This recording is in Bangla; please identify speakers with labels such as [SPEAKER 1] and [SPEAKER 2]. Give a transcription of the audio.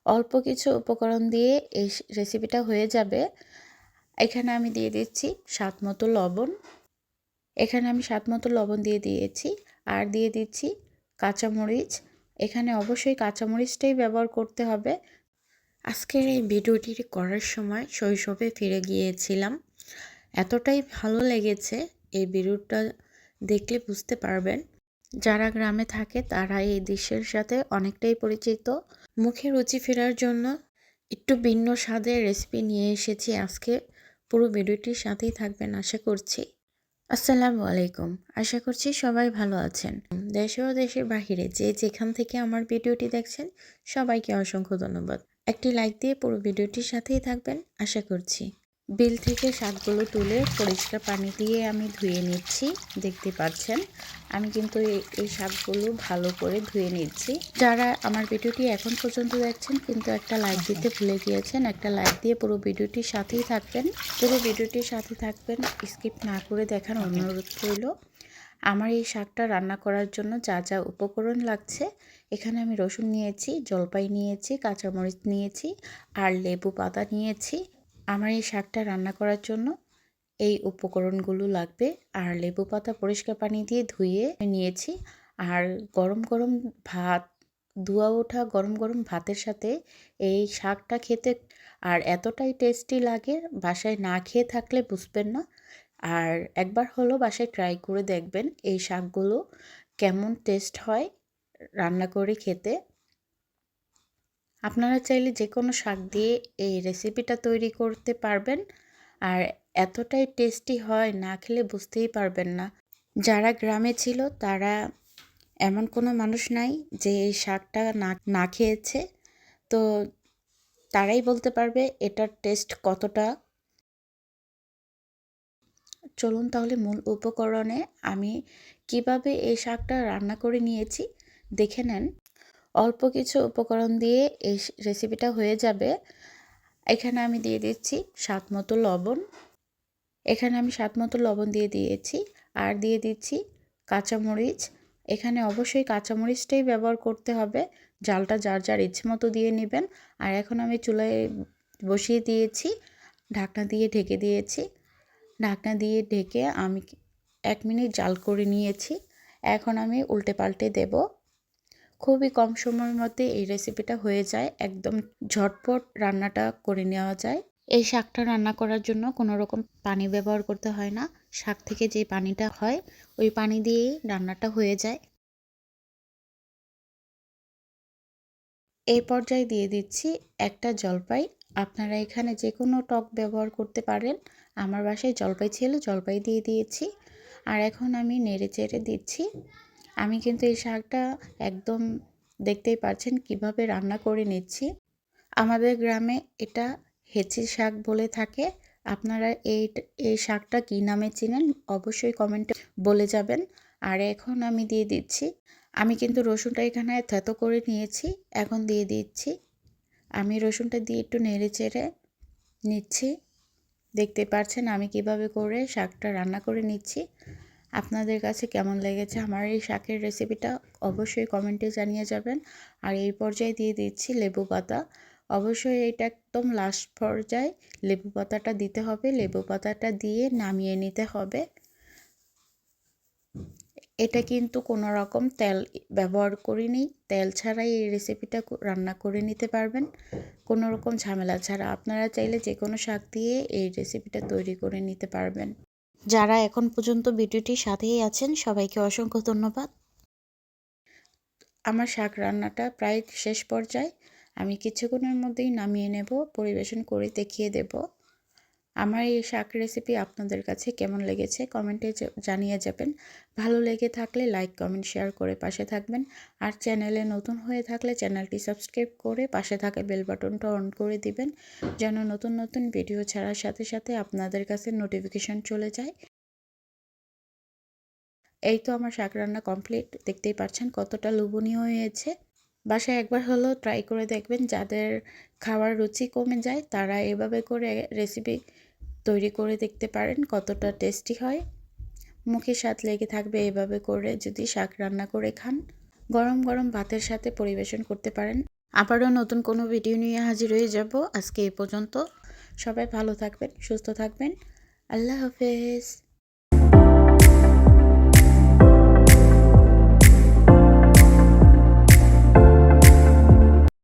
[SPEAKER 1] অল্প কিছু উপকরণ দিয়ে এই রেসিপিটা হয়ে যাবে। এখানে আমি দিয়ে দিচ্ছি স্বাদ মতো লবণ। এখানে আমি স্বাদ মতো লবণ দিয়ে দিয়েছি। আর দিয়ে দিচ্ছি কাঁচামরিচ। এখানে অবশ্যই কাঁচামরিচটাই ব্যবহার করতে হবে। আজকের এই ভিডিওটি করার সময় শৈশবে ফিরে গিয়েছিলাম। এতটাই ভালো লেগেছে, এই ভিডিওটা দেখলে বুঝতে পারবেন। যারা গ্রামে থাকে তারা এই দৃশ্যের সাথে অনেকটাই পরিচিত। মুখে রুচি ফেরার জন্য একটু ভিন্ন স্বাদের রেসিপি নিয়ে এসেছি আজকে। পুরো ভিডিওটির সাথেই থাকবেন আশা করছি। আসসালামু আলাইকুম। আশা করছি সবাই ভালো আছেন। দেশে ও দেশের বাহিরে যে যেখান থেকে আমার ভিডিওটি দেখছেন সবাইকে অসংখ্য ধন্যবাদ। একটি লাইক দিয়ে পুরো ভিডিওটির সাথেই থাকবেন আশা করছি। বিল থেকে শাকগুলো তুলে পরিষ্কার পানি দিয়ে আমি ধুয়ে নিচ্ছি। দেখতে পাচ্ছেন আমি কিন্তু এই শাকগুলো ভালো করে ধুয়ে নিচ্ছি। যারা আমার ভিডিওটি এখন পর্যন্ত দেখছেন কিন্তু একটা লাইক দিতে ভুলে গিয়েছেন, একটা লাইক দিয়ে পুরো ভিডিওটির সাথেই থাকবেন। পুরো ভিডিওটির সাথে থাকবেন, স্কিপ না করে দেখার অনুরোধ রইল। আমার এই শাকটা রান্না করার জন্য যা যা উপকরণ লাগছে, এখানে আমি রসুন নিয়েছি, জলপাই নিয়েছি, কাঁচামরিচ নিয়েছি আর লেবু পাতা নিয়েছি। আমার এই শাকটা রান্না করার জন্য এই উপকরণগুলো লাগবে। আর লেবু পাতা পরিষ্কার পানি দিয়ে ধুয়ে নিয়েছি। আর গরম গরম ভাত, ধোয়া ওঠা গরম গরম ভাতের সাথে এই শাকটা খেতে আর এতটাই টেস্টি লাগে, বাসায় না খেয়ে থাকলে বুঝবেন না। আর একবার হলো বাসায় ট্রাই করে দেখবেন এই শাকগুলো কেমন টেস্ট হয় রান্না করে খেতে। আপনারা চাইলে যে কোনো শাক দিয়ে এই রেসিপিটা তৈরি করতে পারবেন। আর এতটাই টেস্টি হয়, না খেলে বুঝতেই পারবেন না। যারা গ্রামে ছিল তারা এমন কোনো মানুষ নাই যে এই শাকটা না খেয়েছে। তো তারাই বলতে পারবে এটার টেস্ট কতটা। চলুন তাহলে মূল উপকরণে আমি কিভাবে এই শাকটা রান্না করে নিয়েছি দেখে নেন। অল্প কিছু উপকরণ দিয়ে এই রেসিপিটা হয়ে যাবে। এখানে আমি দিয়ে দিচ্ছি স্বাদ মতো লবণ। এখানে আমি স্বাদ মতো লবণ দিয়ে দিয়েছি। আর দিয়ে দিচ্ছি কাঁচামরিচ। এখানে অবশ্যই কাঁচামরিচটাই ব্যবহার করতে হবে। ঝালটা যার যার ইচ্ছে মতো দিয়ে নেবেন। আর এখন আমি চুলায় বসিয়ে দিয়েছি, ঢাকনা দিয়ে ঢেকে দিয়েছি। ঢাকনা দিয়ে ঢেকে আমি 1 মিনিট জাল করে নিয়েছি। এখন আমি উল্টে পাল্টে দেব। খুবই কম সময়ের মধ্যে এই রেসিপিটা হয়ে যায়, একদম ঝটপট রান্নাটা করে নেওয়া যায়। এই শাকটা রান্না করার জন্য কোনো রকম পানি ব্যবহার করতে হয় না। শাক থেকে যে পানিটা হয় ওই পানি দিয়েই রান্নাটা হয়ে যায়। এই পর্যায়ে দিয়ে দিচ্ছি একটা জলপাই। আপনারা এখানে যে কোনো টক ব্যবহার করতে পারেন। আমার বাসায় জলপাই ছিল, জলপাই দিয়ে দিয়েছি। আর এখন আমি নেড়ে চেড়ে দিচ্ছি। আমি কিন্তু এই শাকটা একদম দেখতেই পাচ্ছেন কিভাবে রান্না করে নিচ্ছি। আমাদের গ্রামে এটা হেঁচি শাক বলে থাকে। আপনারা এই শাকটা কী নামে চিনেন অবশ্যই কমেন্টে বলে যাবেন। আর এখন আমি দিয়ে দিচ্ছি, আমি কিন্তু রসুনটা এখানে থেতো করে নিয়েছি, এখন দিয়ে দিচ্ছি। আমি রসুনটা দিয়ে একটু নেড়ে চেড়ে নিচ্ছি। দেখতে পাচ্ছেন আমি কিভাবে করে শাকটা রান্না করে নিচ্ছি। আপনাদের কাছে কেমন লেগেছে আমার এই শাকের রেসিপিটা অবশ্যই কমেন্টে জানিয়ে যাবেন। আর এই পর্যায়ে দিয়ে দিচ্ছি লেবু পাতা। অবশ্যই এটা একদম লাস্ট পর্যায়ে লেবু পাতাটা দিতে হবে। লেবু পাতাটা দিয়ে নামিয়ে নিতে হবে। এটা কিন্তু কোনো রকম তেল ব্যবহার করিনি, তেল ছাড়াই এই রেসিপিটা রান্না করে নিতে পারবেন কোনো রকম ঝামেলা ছাড়া। আপনারা চাইলে যে কোনো শাক দিয়ে এই রেসিপিটা তৈরি করে নিতে পারবেন। যারা এখন পর্যন্ত ভিডিওটির সাথেই আছেন সবাইকে অসংখ্য ধন্যবাদ। আমার শাক রান্নাটা প্রায় শেষ পর্যায়ে, আমি কিছুক্ষণের মধ্যেই নামিয়ে নেব, পরিবেশন করে দেখিয়ে দেব। আমার এই শাক রেসিপি আপনাদের কাছে কেমন লেগেছে কমেন্টে জানিয়ে যাবেন। ভালো লেগে থাকলে লাইক কমেন্ট শেয়ার করে পাশে থাকবেন। আর চ্যানেলে নতুন হয়ে থাকলে চ্যানেলটি সাবস্ক্রাইব করে পাশে থাকা বেল বাটনটা অন করে দিবেন, যেন নতুন নতুন ভিডিও ছাড়ার সাথে সাথে আপনাদের কাছে নোটিফিকেশন চলে যায়। এই তো আমার শাক রান্না কমপ্লিট। দেখতেই পাচ্ছেন কতটা লোভনীয় হয়েছে। বাসায় একবার হলেও ট্রাই করে দেখবেন। যাদের খাওয়ার রুচি কমে যায় তারা এভাবে করে রেসিপি তৈরি করে দেখতে পারেন, কতটা টেস্টি হয়। মুখে স্বাদ লেগে থাকবে এভাবে করে যদি শাক রান্না করে খান। গরম গরম ভাতের সাথে পরিবেশন করতে পারেন। আবারও নতুন কোনো ভিডিও নিয়ে হাজির হয়ে যাব। আজকে এই পর্যন্ত। সবাই ভালো থাকবেন, সুস্থ থাকবেন। আল্লাহ হাফেজ।